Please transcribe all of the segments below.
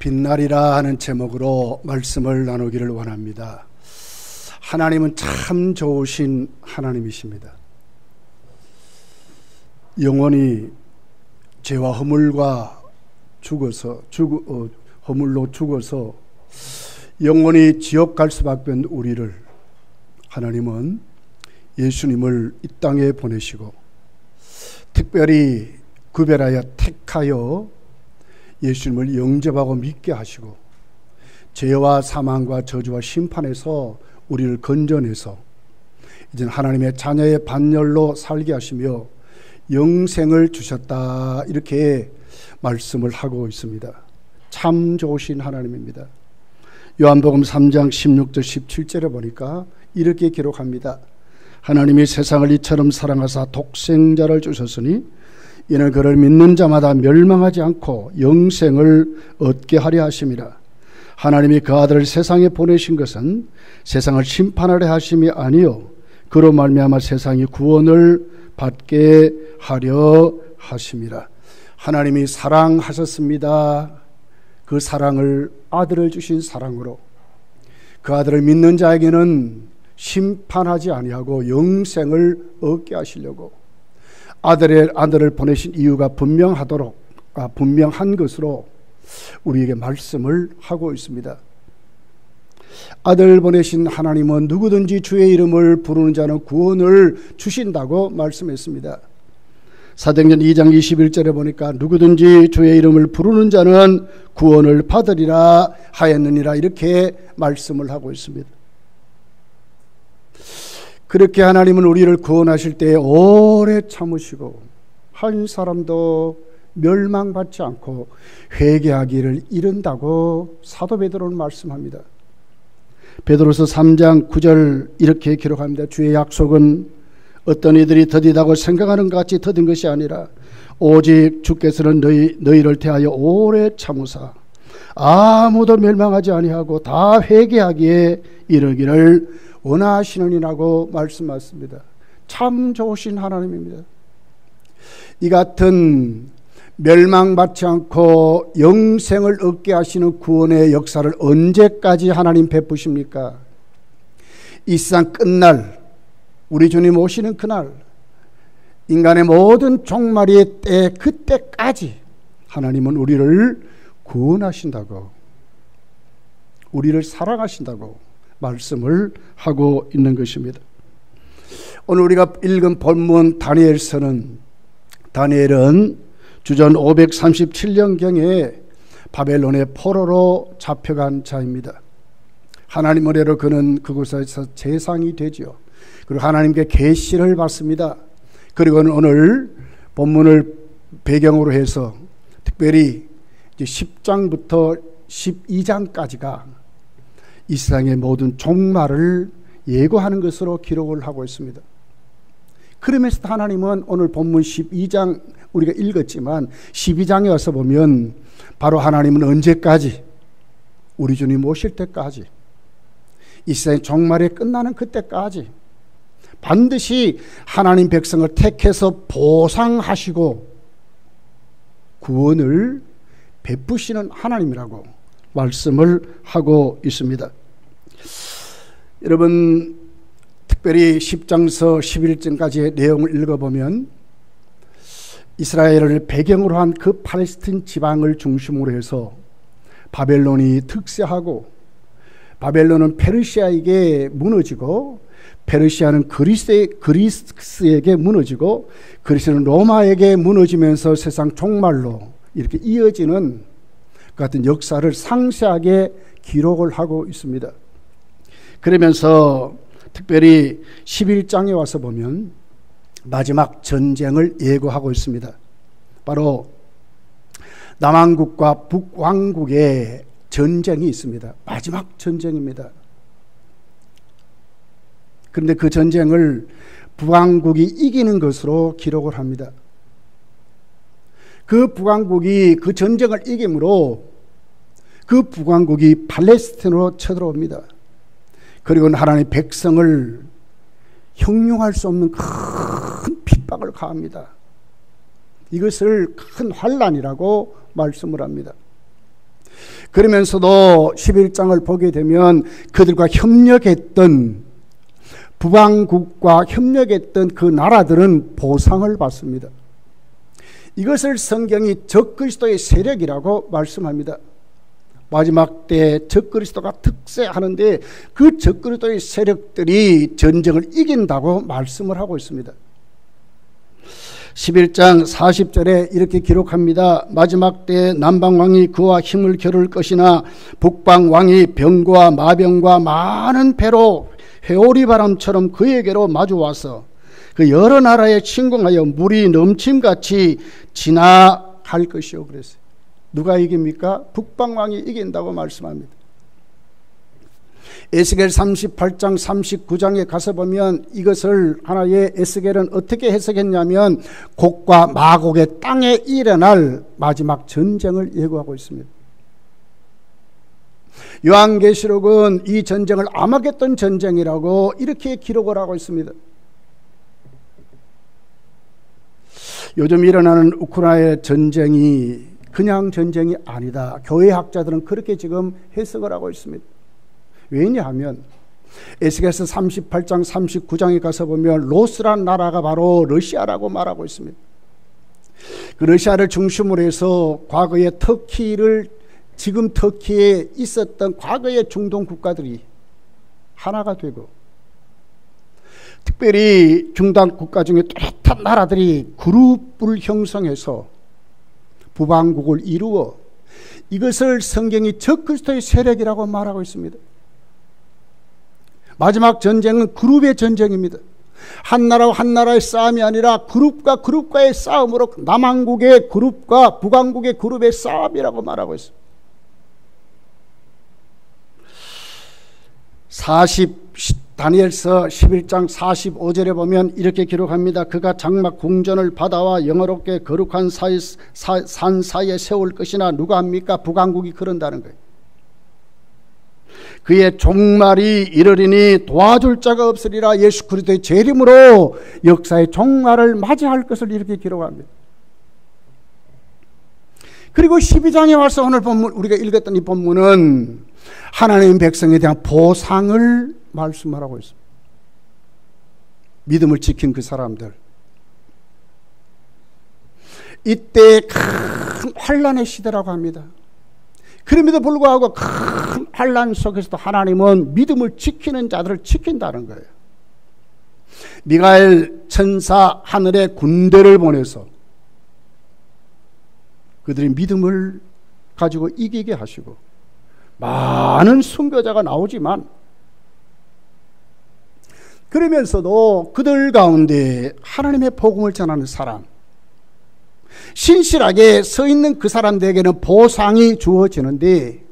빛날이라 하는 제목으로 말씀을 나누기를 원합니다. 하나님은 참 좋으신 하나님이십니다. 영원히 죄와 허물과 허물로 죽어서 영원히 지옥 갈 수밖에 없는 우리를 하나님은 예수님을 이 땅에 보내시고 특별히 구별하여 택하여 예수님을 영접하고 믿게 하시고 죄와 사망과 저주와 심판에서 우리를 건져내서 이제 하나님의 자녀의 반열로 살게 하시며 영생을 주셨다, 이렇게 말씀을 하고 있습니다. 참 좋으신 하나님입니다. 요한복음 3장 16절 17절에 보니까 이렇게 기록합니다. 하나님이 세상을 이처럼 사랑하사 독생자를 주셨으니 이는 그를 믿는 자마다 멸망하지 않고 영생을 얻게 하려 하심이라. 하나님이 그 아들을 세상에 보내신 것은 세상을 심판하려 하심이 아니요 그로 말미암아 세상이 구원을 받게 하려 하심이라. 하나님이 사랑하셨습니다. 그 사랑을 아들을 주신 사랑으로 그 아들을 믿는 자에게는 심판하지 아니하고 영생을 얻게 하시려고 아들을 보내신 이유가 분명한 것으로 우리에게 말씀을 하고 있습니다. 아들 보내신 하나님은 누구든지 주의 이름을 부르는 자는 구원을 주신다고 말씀했습니다. 사도행전 2장 21절에 보니까 누구든지 주의 이름을 부르는 자는 구원을 받으리라 하였느니라, 이렇게 말씀을 하고 있습니다. 그렇게 하나님은 우리를 구원하실 때 오래 참으시고 한 사람도 멸망받지 않고 회개하기를 이른다고 사도 베드로는 말씀합니다. 베드로서 3장 9절 이렇게 기록합니다. 주의 약속은 어떤 이들이 더디다고 생각하는 것 같이 더딘 것이 아니라 오직 주께서는 너희를 대하여 오래 참으사 아무도 멸망하지 아니하고 다 회개하기에 이르기를 원하시느니라고 말씀하십니다. 참 좋으신 하나님입니다. 이 같은 멸망받지 않고 영생을 얻게 하시는 구원의 역사를 언제까지 하나님 베푸십니까? 이 세상 끝날, 우리 주님 오시는 그날, 인간의 모든 종말의 때, 그때까지 하나님은 우리를 구원하신다고, 우리를 사랑하신다고 말씀을 하고 있는 것입니다. 오늘 우리가 읽은 본문 다니엘은 주전 537년경에 바벨론의 포로로 잡혀간 자입니다. 하나님 은혜로 그는 그곳에서 재상이 되지요. 그리고 하나님께 계시를 받습니다. 그리고는 오늘 본문을 배경으로 해서 특별히 10장부터 12장까지가 이 세상의 모든 종말을 예고하는 것으로 기록을 하고 있습니다. 그러면서 하나님은 오늘 본문 12장 우리가 읽었지만 12장에 와서 보면 바로 하나님은 언제까지, 우리 주님 오실 때까지, 이 세상의 종말이 끝나는 그때까지 반드시 하나님 백성을 택해서 보상하시고 구원을 베푸시는 하나님이라고 말씀을 하고 있습니다. 여러분, 특별히 10장서 11장까지의 내용을 읽어보면 이스라엘을 배경으로 한 그 팔레스틴 지방을 중심으로 해서 바벨론이 득세하고 바벨론은 페르시아에게 무너지고 페르시아는 그리스에게 무너지고 그리스는 로마에게 무너지면서 세상 종말로 이렇게 이어지는 그 같은 역사를 상세하게 기록을 하고 있습니다. 그러면서 특별히 11장에 와서 보면 마지막 전쟁을 예고하고 있습니다. 바로 남왕국과 북왕국의 전쟁이 있습니다. 마지막 전쟁입니다. 그런데 그 전쟁을 북왕국이 이기는 것으로 기록을 합니다. 그 북왕국이 그 전쟁을 이김으로 그 북왕국이 팔레스틴으로 쳐들어옵니다. 그리고 하나님의 백성을 형용할 수 없는 큰 핍박을 가합니다. 이것을 큰 환난이라고 말씀을 합니다. 그러면서도 11장을 보게 되면 그들과 협력했던, 북왕국과 협력했던 그 나라들은 보상을 받습니다. 이것을 성경이 적그리스도의 세력이라고 말씀합니다. 마지막 때 적그리스도가 특세하는데 그 적그리스도의 세력들이 전쟁을 이긴다고 말씀을 하고 있습니다. 11장 40절에 이렇게 기록합니다. 마지막 때 남방왕이 그와 힘을 겨룰 것이나 북방왕이 병과 마병과 많은 배로 회오리 바람처럼 그에게로 마주와서 그 여러 나라에 침공하여 물이 넘침같이 지나갈 것이요. 그랬어요. 누가 이깁니까? 북방왕이 이긴다고 말씀합니다. 에스겔 38장 39장에 가서 보면 이것을 하나의 에스겔은 어떻게 해석했냐면 곡과 마곡의 땅에 일어날 마지막 전쟁을 예고하고 있습니다. 요한계시록은 이 전쟁을 아마겟돈 전쟁이라고 이렇게 기록을 하고 있습니다. 요즘 일어나는 우크라이나 전쟁이 그냥 전쟁이 아니다. 교회학자들은 그렇게 지금 해석을 하고 있습니다. 왜냐하면 에스겔서 38장 39장에 가서 보면 로스란 나라가 바로 러시아라고 말하고 있습니다. 그 러시아를 중심으로 해서 과거에 터키를, 지금 터키에 있었던 과거의 중동 국가들이 하나가 되고, 특별히 중동 국가 중에 뚜렷한 나라들이 그룹을 형성해서 북왕국을 이루어 이것을 성경이 적그리스도의 세력이라고 말하고 있습니다. 마지막 전쟁은 그룹의 전쟁입니다. 한 나라와 한 나라의 싸움이 아니라 그룹과 그룹과의 싸움으로 남왕국의 그룹과 북왕국의 그룹의 싸움이라고 말하고 있습니다. 다니엘서 11장 45절에 보면 이렇게 기록합니다. 그가 장막 궁전을 바다와 영화롭게 거룩한 산 사이에 세울 것이나 누가 합니까? 북왕국이 그런다는 거예요. 그의 종말이 이르리니 도와줄 자가 없으리라. 예수 그리스도의 재림으로 역사의 종말을 맞이할 것을 이렇게 기록합니다. 그리고 12장에 와서 오늘 본문, 우리가 읽었던 이 본문은 하나님 백성에 대한 보상을 말씀하라고 있습니다. 믿음을 지킨 그 사람들, 이때 큰 환난의 시대라고 합니다. 그럼에도 불구하고 큰 환난 속에서도 하나님은 믿음을 지키는 자들을 지킨다는 거예요. 미가엘 천사 하늘에 군대를 보내서 그들의 믿음을 가지고 이기게 하시고, 많은 순교자가 나오지만 그러면서도 그들 가운데 하나님의 복음을 전하는 사람, 신실하게 서 있는 그 사람들에게는 보상이 주어지는데,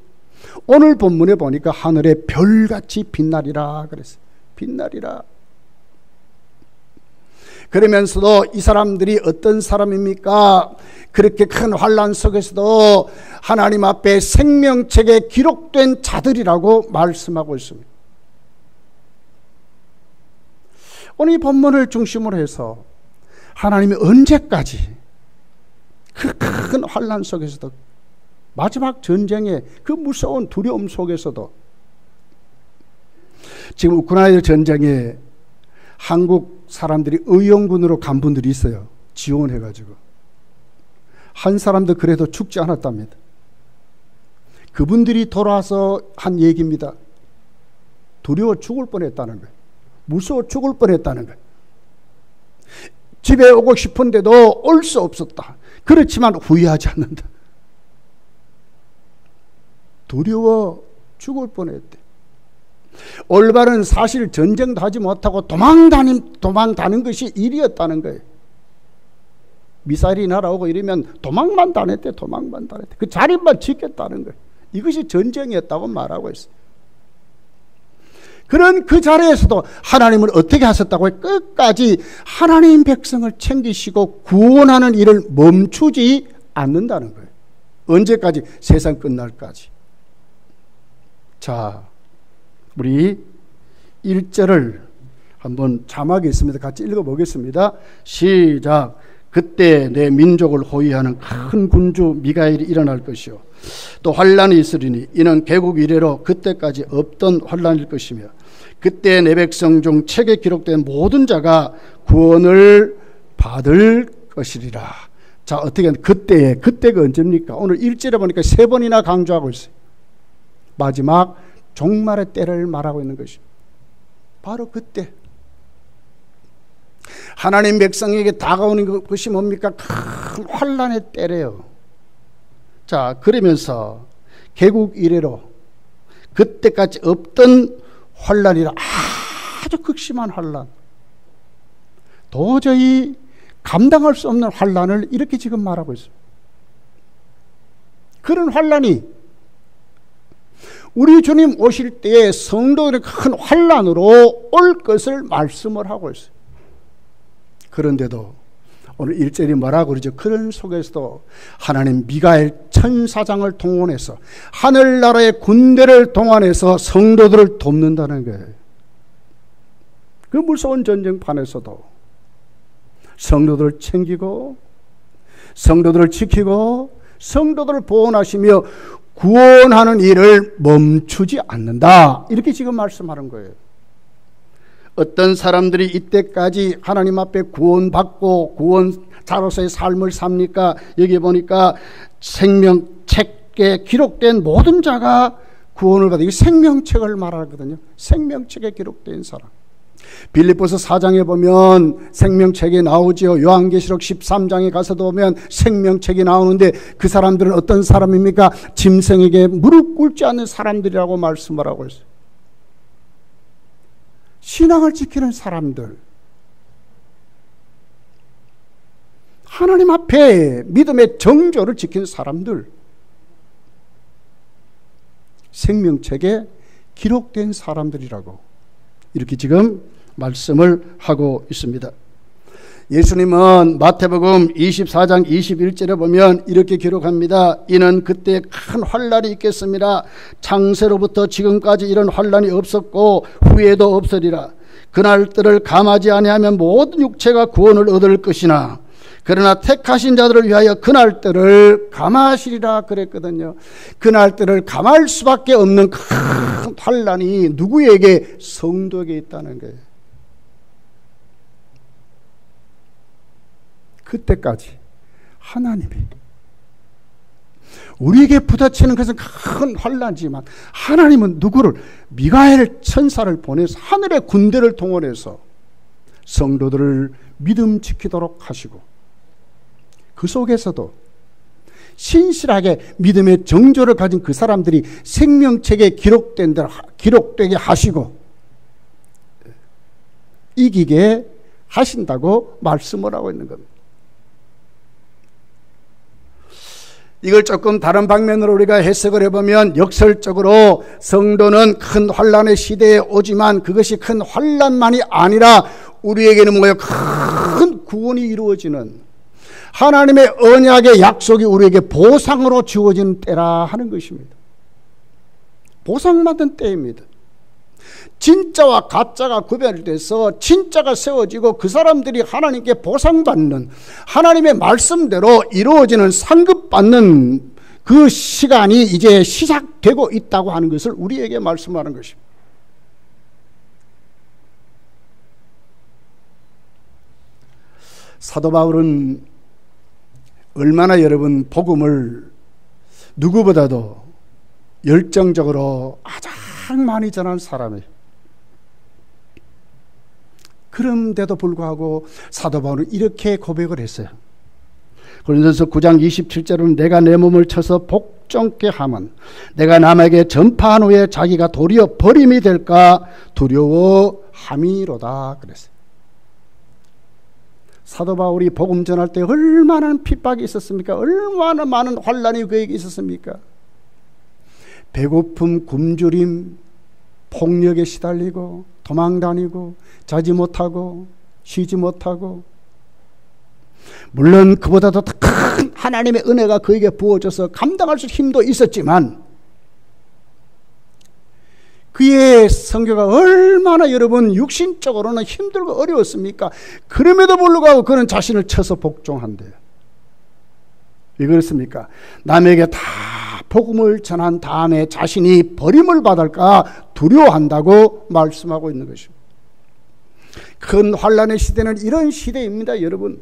오늘 본문에 보니까 하늘에 별같이 빛나리라 그랬어요. 빛나리라. 그러면서도 이 사람들이 어떤 사람입니까? 그렇게 큰 환난 속에서도 하나님 앞에 생명책에 기록된 자들이라고 말씀하고 있습니다. 오늘 이 본문을 중심으로 해서 하나님이 언제까지 그 큰 환난 속에서도, 마지막 전쟁의 그 무서운 두려움 속에서도, 지금 우크라이나 전쟁에 한국 사람들이 의용군으로 간 분들이 있어요. 지원해가지고. 한 사람도 그래도 죽지 않았답니다. 그분들이 돌아와서 한 얘기입니다. 두려워 죽을 뻔했다는 거예요. 무서워 죽을 뻔했다는 거예요. 집에 오고 싶은데도 올 수 없었다. 그렇지만 후회하지 않는다. 두려워 죽을 뻔했대. 올바른 사실 전쟁도 하지 못하고 도망다는 것이 일이었다는 거예요. 미사일이 날아오고 이러면 도망만 다녔대. 그 자리만 지켰다는 거예요. 이것이 전쟁이었다고 말하고 있어요. 그런 그 자리에서도 하나님은 어떻게 하셨다고 해요? 끝까지 하나님 백성을 챙기시고 구원하는 일을 멈추지 않는다는 거예요. 언제까지? 세상 끝날까지. 자, 우리 1절을 한번 자막이 있습니다. 같이 읽어보겠습니다. 시작. 그때 내 민족을 호위하는 큰 군주 미가엘이 일어날 것이요 또 환란이 있으리니 이는 개국 이래로 그때까지 없던 환란일 것이며 그때 내 백성 중 책에 기록된 모든 자가 구원을 받을 것이리라. 자, 어떻게 그때가 언제입니까? 오늘 1절에 보니까 3번이나 강조하고 있어요. 마지막 종말의 때를 말하고 있는 것입니다. 바로 그때 하나님 백성에게 다가오는 것이 뭡니까? 큰 환란의 때래요. 자, 그러면서 개국 이래로 그때까지 없던 환란이라, 아주 극심한 환란, 도저히 감당할 수 없는 환란을 이렇게 지금 말하고 있습니다. 그런 환란이 우리 주님 오실 때에 성도들의 큰 환란으로 올 것을 말씀을 하고 있어요. 그런데도 오늘 1절이 뭐라고 그러죠? 그런 속에서도 하나님 미가엘 천사장을 동원해서 하늘나라의 군대를 동원해서 성도들을 돕는다는 거예요. 그 무서운 전쟁판에서도 성도들을 챙기고 성도들을 지키고 성도들을 보호하시며 구원하는 일을 멈추지 않는다. 이렇게 지금 말씀하는 거예요. 어떤 사람들이 이때까지 하나님 앞에 구원받고 구원자로서의 삶을 삽니까? 여기 보니까 생명책에 기록된 모든 자가 구원을 받아. 이 생명책을 말하거든요. 생명책에 기록된 사람. 빌립보서 4장에 보면 생명책이 나오죠. 요한계시록 13장에 가서도 보면 생명책이 나오는데 그 사람들은 어떤 사람입니까? 짐승에게 무릎 꿇지 않는 사람들이라고 말씀을 하고 있어요. 신앙을 지키는 사람들, 하나님 앞에 믿음의 정조를 지키는 사람들, 생명책에 기록된 사람들이라고 이렇게 지금 말씀을 하고 있습니다. 예수님은 마태복음 24장 21절에 보면 이렇게 기록합니다. 이는 그때 큰 환란이 있겠습니다. 창세로부터 지금까지 이런 환란이 없었고 후에도 없으리라. 그날들을 감하지 아니하면 모든 육체가 구원을 얻을 것이나 그러나 택하신 자들을 위하여 그날들을 감하시리라 그랬거든요. 그날들을 감할 수밖에 없는 큰 환란이 누구에게? 성도에게 있다는 거예요. 그때까지 하나님이 우리에게 부딪히는 것은 큰 환란이지만 하나님은 누구를? 미가엘 천사를 보내서 하늘의 군대를 동원해서 성도들을 믿음 지키도록 하시고 그 속에서도 신실하게 믿음의 정조를 가진 그 사람들이 생명책에 기록된 대로 기록되게 하시고 이기게 하신다고 말씀을 하고 있는 겁니다. 이걸 조금 다른 방면으로 우리가 해석을 해보면 역설적으로 성도는 큰 환란의 시대에 오지만 그것이 큰 환란만이 아니라 우리에게는 뭐예요? 큰 구원이 이루어지는 하나님의 언약의 약속이 우리에게 보상으로 주어지는 때라 하는 것입니다. 보상받은 때입니다. 진짜와 가짜가 구별돼서 진짜가 세워지고 그 사람들이 하나님께 보상받는 하나님의 말씀대로 이루어지는 상급받는 그 시간이 이제 시작되고 있다고 하는 것을 우리에게 말씀하는 것입니다. 사도 바울은 얼마나 여러분 복음을 누구보다도 열정적으로 가장 많이 전한 사람이에요. 그런데도 불구하고 사도 바울은 이렇게 고백을 했어요. 고린도서 9장 27절은 내가 내 몸을 쳐서 복종케 함은 내가 남에게 전파한 후에 자기가 도리어 버림이 될까 두려워함이로다 그랬어요. 사도 바울이 복음 전할 때 얼마나 핍박이 있었습니까? 얼마나 많은 환란이 그에게 있었습니까? 배고픔, 굶주림, 폭력에 시달리고 도망다니고 자지 못하고 쉬지 못하고 물론 그보다도 더 큰 하나님의 은혜가 그에게 부어져서 감당할 수 힘도 있었지만 그의 선교가 얼마나 여러분 육신적으로는 힘들고 어려웠습니까? 그럼에도 불구하고 그는 자신을 쳐서 복종한대요. 왜 그렇습니까? 남에게 다 복음을 전한 다음에 자신이 버림을 받을까 두려워한다고 말씀하고 있는 것입니다. 큰 환난의 시대는 이런 시대입니다, 여러분.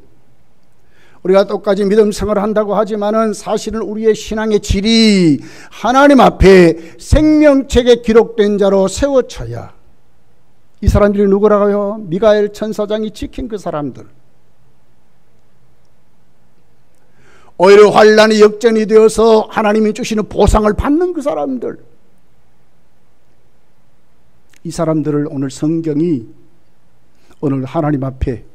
우리가 똑같이 믿음 생활을 한다고 하지만은 사실은 우리의 신앙의 질이 하나님 앞에 생명책에 기록된 자로 세워져야. 이 사람들이 누구라고요? 미가엘 천사장이 지킨 그 사람들. 오히려 환난이 역전이 되어서 하나님이 주시는 보상을 받는 그 사람들. 이 사람들을 오늘 성경이 오늘 하나님 앞에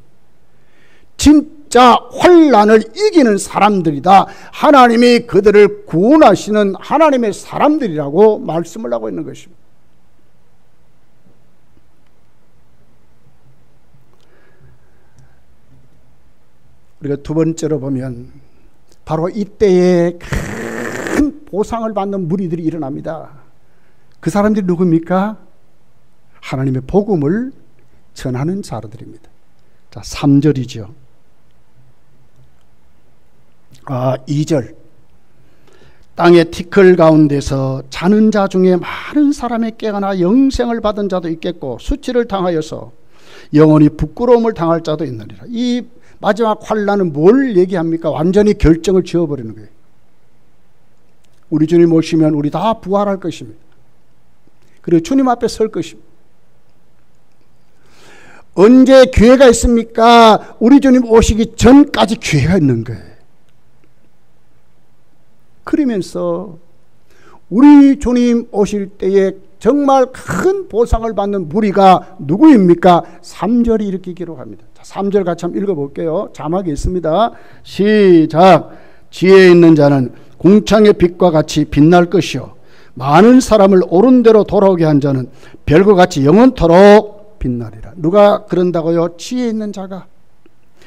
진짜 환난을 이기는 사람들이다. 하나님이 그들을 구원하시는 하나님의 사람들이라고 말씀을 하고 있는 것입니다. 우리가 두 번째로 보면 바로 이때에 큰 보상을 받는 무리들이 일어납니다. 그 사람들이 누굽니까? 하나님의 복음을 전하는 자들입니다. 자, 3절이죠. 2절. 땅의 티끌 가운데서 자는 자 중에 많은 사람이 깨어나 영생을 받은 자도 있겠고 수치를 당하여서 영원히 부끄러움을 당할 자도 있느니라. 이 마지막 환난은 뭘 얘기합니까? 완전히 결정을 지어버리는 거예요. 우리 주님 오시면 우리 다 부활할 것입니다. 그리고 주님 앞에 설 것입니다. 언제 기회가 있습니까? 우리 주님 오시기 전까지 기회가 있는 거예요. 그러면서 우리 주님 오실 때에 정말 큰 보상을 받는 무리가 누구입니까? 3절이 이렇게 기록합니다. 자, 3절 같이 한번 읽어볼게요. 자막이 있습니다. 시작. 지혜 있는 자는 궁창의 빛과 같이 빛날 것이요 많은 사람을 옳은 대로 돌아오게 한 자는 별과 같이 영원토록 빛나리라. 누가 그런다고요? 지혜 있는 자가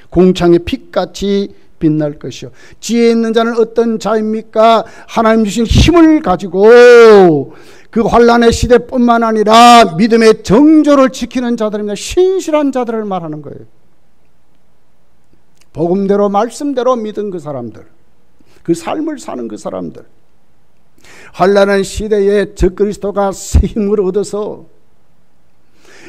궁창의 빛같이 빛날 것이요. 지혜 있는 자는 어떤 자입니까? 하나님 주신 힘을 가지고 그 환난의 시대뿐만 아니라 믿음의 정조를 지키는 자들입니다. 신실한 자들을 말하는 거예요. 복음대로 말씀대로 믿은 그 사람들, 그 삶을 사는 그 사람들. 환난의 시대에 적그리스도가 새 힘을 얻어서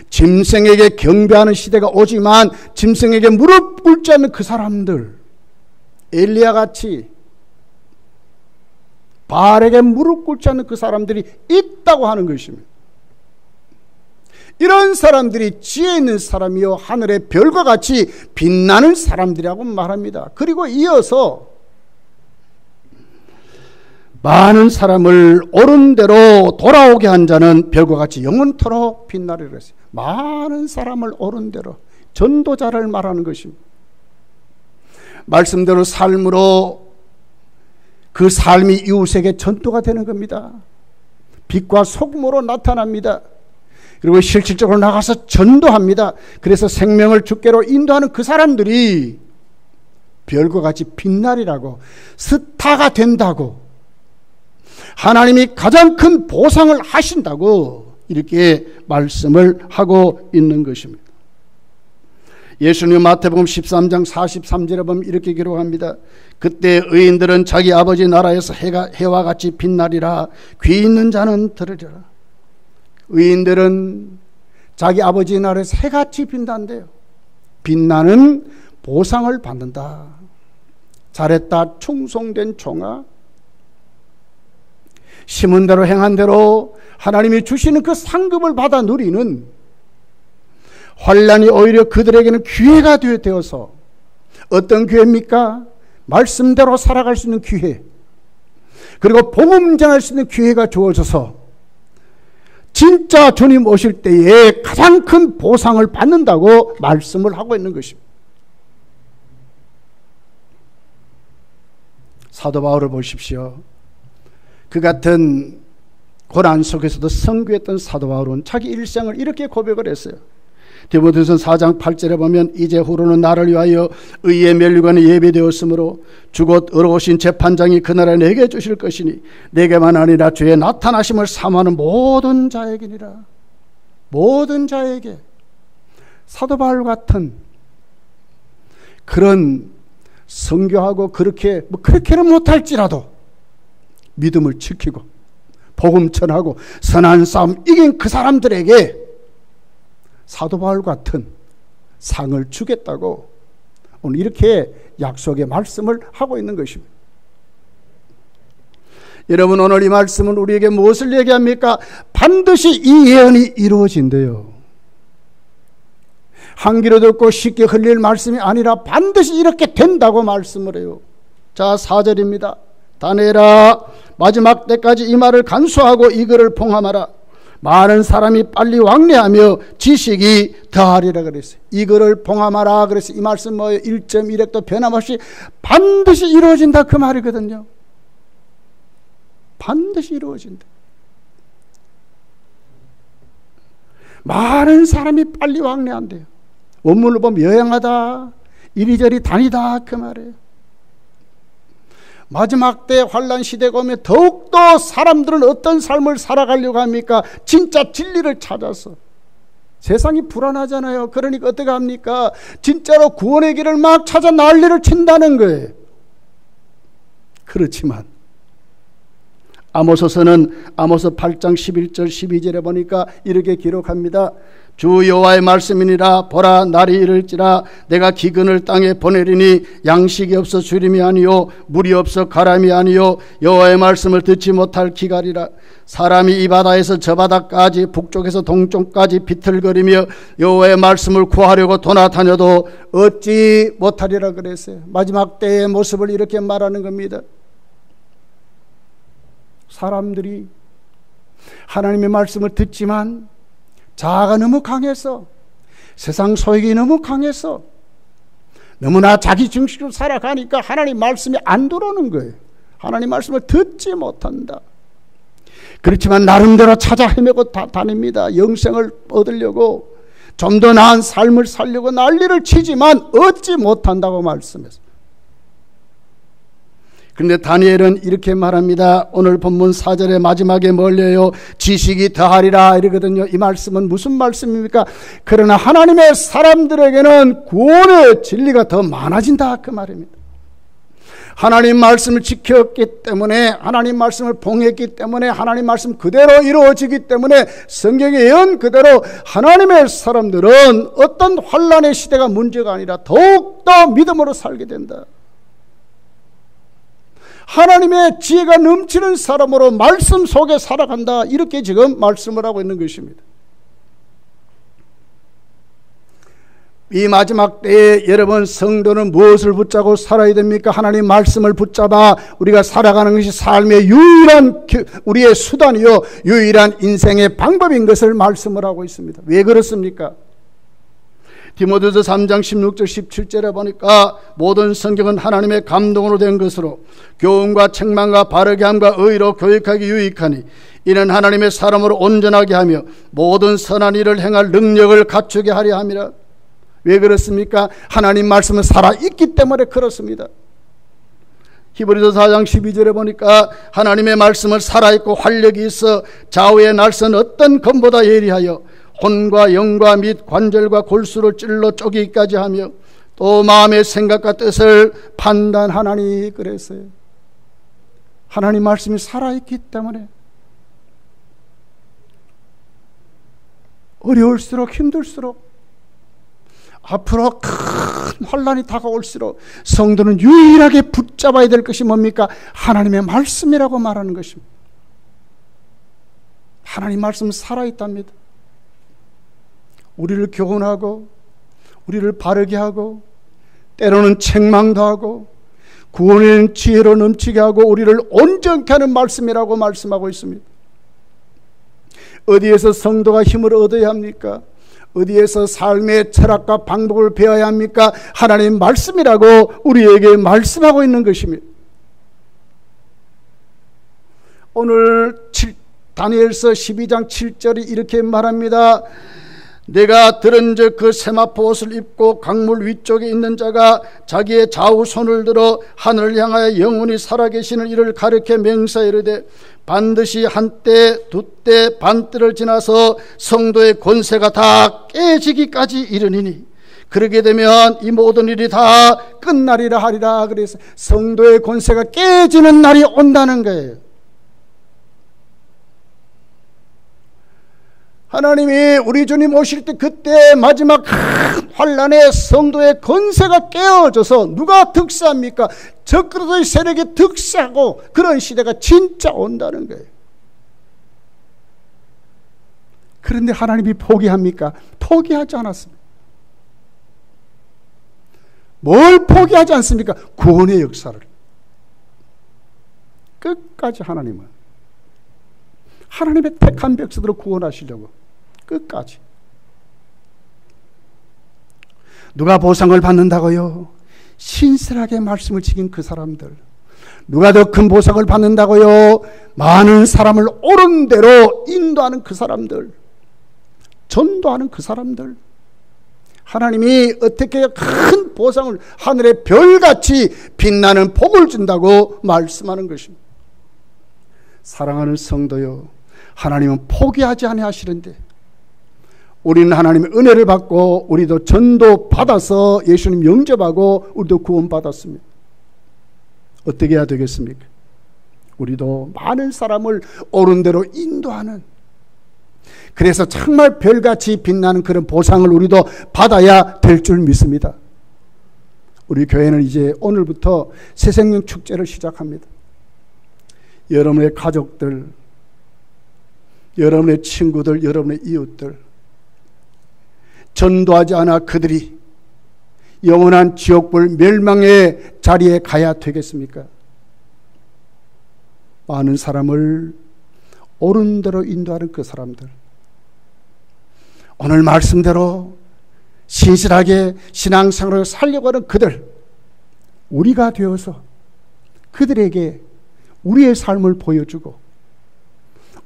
짐승에게 경배하는 시대가 오지만 짐승에게 무릎 꿇지 않는 그 사람들, 엘리야 같이 바알에게 무릎 꿇지 않는 그 사람들이 있다고 하는 것입니다. 이런 사람들이 지혜 있는 사람이요 하늘의 별과 같이 빛나는 사람들이라고 말합니다. 그리고 이어서 많은 사람을 옳은 대로 돌아오게 한 자는 별과 같이 영원토록 빛나리라 그랬어요. 많은 사람을 옳은 대로, 전도자를 말하는 것입니다. 말씀대로 삶으로 그 삶이 이웃에게 전도가 되는 겁니다. 빛과 소금으로 나타납니다. 그리고 실질적으로 나가서 전도합니다. 그래서 생명을 주께로 인도하는 그 사람들이 별과 같이 빛나리라고, 스타가 된다고, 하나님이 가장 큰 보상을 하신다고 이렇게 말씀을 하고 있는 것입니다. 예수님 마태복음 13장 43절에 보면 이렇게 기록합니다. 그때 의인들은 자기 아버지 나라에서 해와 같이 빛나리라. 귀 있는 자는 들으리라. 의인들은 자기 아버지 나라에서 해같이 빛난대요. 빛나는 보상을 받는다. 잘했다, 충성된 종아, 심은 대로 행한 대로 하나님이 주시는 그 상급을 받아 누리는, 환난이 오히려 그들에게는 기회가 되어서, 어떤 기회입니까? 말씀대로 살아갈 수 있는 기회, 그리고 복음 전할 수 있는 기회가 주어져서 진짜 주님 오실 때에 가장 큰 보상을 받는다고 말씀을 하고 있는 것입니다. 사도 바울을 보십시오. 그 같은 고난 속에서도 선교했던 사도 바울은 자기 일생을 이렇게 고백을 했어요. 디모데후서 4장 8절에 보면 이제후로는 나를 위하여 의의 면류관이 예비되었으므로 주곧 의로우신 재판장이 그날에 내게 주실 것이니 내게만 아니라 주의 나타나심을 사모하는 모든 자에게니라. 모든 자에게. 사도 바울 같은 그런 선교하고 그렇게는 못할지라도 믿음을 지키고 복음 전하고 선한 싸움 이긴 그 사람들에게 사도 바울 같은 상을 주겠다고 오늘 이렇게 약속의 말씀을 하고 있는 것입니다. 여러분, 오늘 이 말씀은 우리에게 무엇을 얘기합니까? 반드시 이 예언이 이루어진대요. 한 귀로 듣고 쉽게 흘릴 말씀이 아니라 반드시 이렇게 된다고 말씀을 해요. 자, 4절입니다. 다내라, 마지막 때까지 이 말을 간수하고 이 글을 봉함하라. 많은 사람이 빨리 왕래하며 지식이 더하리라 그랬어요. 이 글을 봉함하라 그래서 이 말씀 뭐예요? 1.1획도 변함없이 반드시 이루어진다 그 말이거든요. 반드시 이루어진다. 많은 사람이 빨리 왕래한대요. 원문을 보면 여행하다, 이리저리 다니다 그 말이에요. 마지막 때 환난 시대가 오면 더욱더 사람들은 어떤 삶을 살아가려고 합니까? 진짜 진리를 찾아서. 세상이 불안하잖아요. 그러니까 어떻게 합니까? 진짜로 구원의 길을 막 찾아 난리를 친다는 거예요. 그렇지만 아모스서는 아모스 8장 11절 12절에 보니까 이렇게 기록합니다. 주 여호와의 말씀이니라. 보라, 날이 이를지라 내가 기근을 땅에 보내리니 양식이 없어 주림이 아니요 물이 없어 가람이 아니요 여호와의 말씀을 듣지 못할 기갈이라. 사람이 이 바다에서 저 바다까지 북쪽에서 동쪽까지 비틀거리며 여호와의 말씀을 구하려고 돌아다녀도 얻지 못하리라 그랬어요. 마지막 때의 모습을 이렇게 말하는 겁니다. 사람들이 하나님의 말씀을 듣지만 자아가 너무 강해서, 세상 소욕이 너무 강해서 너무나 자기 중심으로 살아가니까 하나님 말씀이 안 들어오는 거예요. 하나님 말씀을 듣지 못한다. 그렇지만 나름대로 찾아 헤매고 다닙니다. 영생을 얻으려고, 좀 더 나은 삶을 살려고 난리를 치지만 얻지 못한다고 말씀했습니다. 그런데 다니엘은 이렇게 말합니다. 오늘 본문 4절의 마지막에 뭘요? 지식이 더하리라 이러거든요. 이 말씀은 무슨 말씀입니까? 그러나 하나님의 사람들에게는 구원의 진리가 더 많아진다 그 말입니다. 하나님 말씀을 지켰기 때문에, 하나님 말씀을 봉했기 때문에, 하나님 말씀 그대로 이루어지기 때문에 성경의 예언 그대로 하나님의 사람들은 어떤 환난의 시대가 문제가 아니라 더욱더 믿음으로 살게 된다. 하나님의 지혜가 넘치는 사람으로 말씀 속에 살아간다. 이렇게 지금 말씀을 하고 있는 것입니다. 이 마지막 때에 여러분 성도는 무엇을 붙잡고 살아야 됩니까? 하나님 말씀을 붙잡아 우리가 살아가는 것이 삶의 유일한 우리의 수단이요 유일한 인생의 방법인 것을 말씀을 하고 있습니다. 왜 그렇습니까? 디모데후서 3장 16절 17절에 보니까 모든 성경은 하나님의 감동으로 된 것으로 교훈과 책망과 바르게 함과 의로 교육하기 유익하니 이는 하나님의 사람으로 온전하게 하며 모든 선한 일을 행할 능력을 갖추게 하려 함이라. 왜 그렇습니까? 하나님 말씀은 살아있기 때문에 그렇습니다. 히브리서 4장 12절에 보니까 하나님의 말씀은 살아있고 활력이 있어 좌우의 날선 어떤 검보다 예리하여 혼과 영과 및 관절과 골수를 찔러 쪼개기까지 하며 또 마음의 생각과 뜻을 판단하나니 그랬어요. 하나님 말씀이 살아있기 때문에 어려울수록 힘들수록 앞으로 큰 환난이 다가올수록 성도는 유일하게 붙잡아야 될 것이 뭡니까? 하나님의 말씀이라고 말하는 것입니다. 하나님 말씀은 살아있답니다. 우리를 교훈하고 우리를 바르게 하고 때로는 책망도 하고 구원의 지혜로 넘치게 하고 우리를 온전케 하는 말씀이라고 말씀하고 있습니다. 어디에서 성도가 힘을 얻어야 합니까? 어디에서 삶의 철학과 방법을 배워야 합니까? 하나님 말씀이라고 우리에게 말씀하고 있는 것입니다. 오늘 다니엘서 12장 7절이 이렇게 말합니다. 내가 들은즉 그 세마포 옷을 입고 강물 위쪽에 있는 자가 자기의 좌우 손을 들어 하늘을 향하여 영원히 살아계시는 이를 가르쳐 맹세하이르되 반드시 한때 두때 반때를 지나서 성도의 권세가 다 깨지기까지 이르니니 그러게 되면 이 모든 일이 다 끝나리라 하리라. 그래서 성도의 권세가 깨지는 날이 온다는 거예요. 하나님이 우리 주님 오실 때 그때 마지막 큰 환란에 성도의 권세가 깨어져서 누가 득세합니까? 적그리스도의 세력이 득세하고 그런 시대가 진짜 온다는 거예요. 그런데 하나님이 포기합니까? 포기하지 않았습니다. 뭘 포기하지 않습니까? 구원의 역사를. 끝까지 하나님은 하나님의 택한 백성들을 구원하시려고 끝까지. 누가 보상을 받는다고요? 신실하게 말씀을 지킨 그 사람들. 누가 더 큰 보상을 받는다고요? 많은 사람을 옳은 대로 인도하는 그 사람들, 전도하는 그 사람들. 하나님이 어떻게 큰 보상을, 하늘의 별같이 빛나는 복을 준다고 말씀하는 것입니다. 사랑하는 성도요, 하나님은 포기하지 아니하시는데 우리는 하나님의 은혜를 받고 우리도 전도 받아서 예수님 영접하고 우리도 구원 받았습니다. 어떻게 해야 되겠습니까? 우리도 많은 사람을 옳은 대로 인도하는, 그래서 정말 별같이 빛나는 그런 보상을 우리도 받아야 될 줄 믿습니다. 우리 교회는 이제 오늘부터 새생명 축제를 시작합니다. 여러분의 가족들, 여러분의 친구들, 여러분의 이웃들, 전도하지 않아 그들이 영원한 지옥불 멸망의 자리에 가야 되겠습니까? 많은 사람을 옳은 대로 인도하는 그 사람들, 오늘 말씀대로 신실하게 신앙생활을 살려고 하는 그들, 우리가 되어서 그들에게 우리의 삶을 보여주고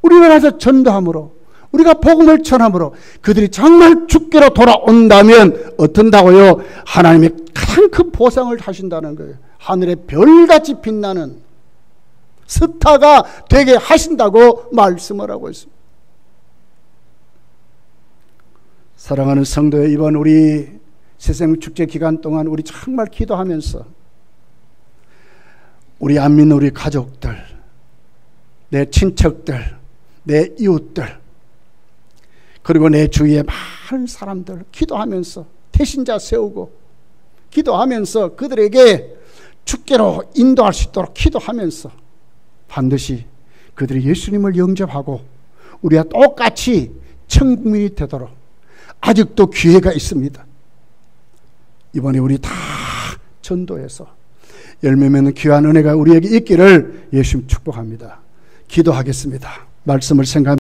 우리가 가서 전도함으로, 우리가 복음을 전함으로 그들이 정말 주께로 돌아온다면 어떤다고요? 하나님이 가장 큰 보상을 하신다는 거예요. 하늘의 별같이 빛나는 스타가 되게 하신다고 말씀을 하고 있습니다. 사랑하는 성도여, 이번 우리 새생명 축제 기간 동안 우리 정말 기도하면서 우리 안 믿는 우리 가족들, 내 친척들, 내 이웃들, 그리고 내 주위의 많은 사람들 기도하면서 태신자 세우고 기도하면서 그들에게 주께로 인도할 수 있도록 기도하면서 반드시 그들이 예수님을 영접하고 우리와 똑같이 천국민이 되도록 아직도 기회가 있습니다. 이번에 우리 다 전도해서 열매 맺는 귀한 은혜가 우리에게 있기를 예수님 축복합니다. 기도하겠습니다. 말씀을 생각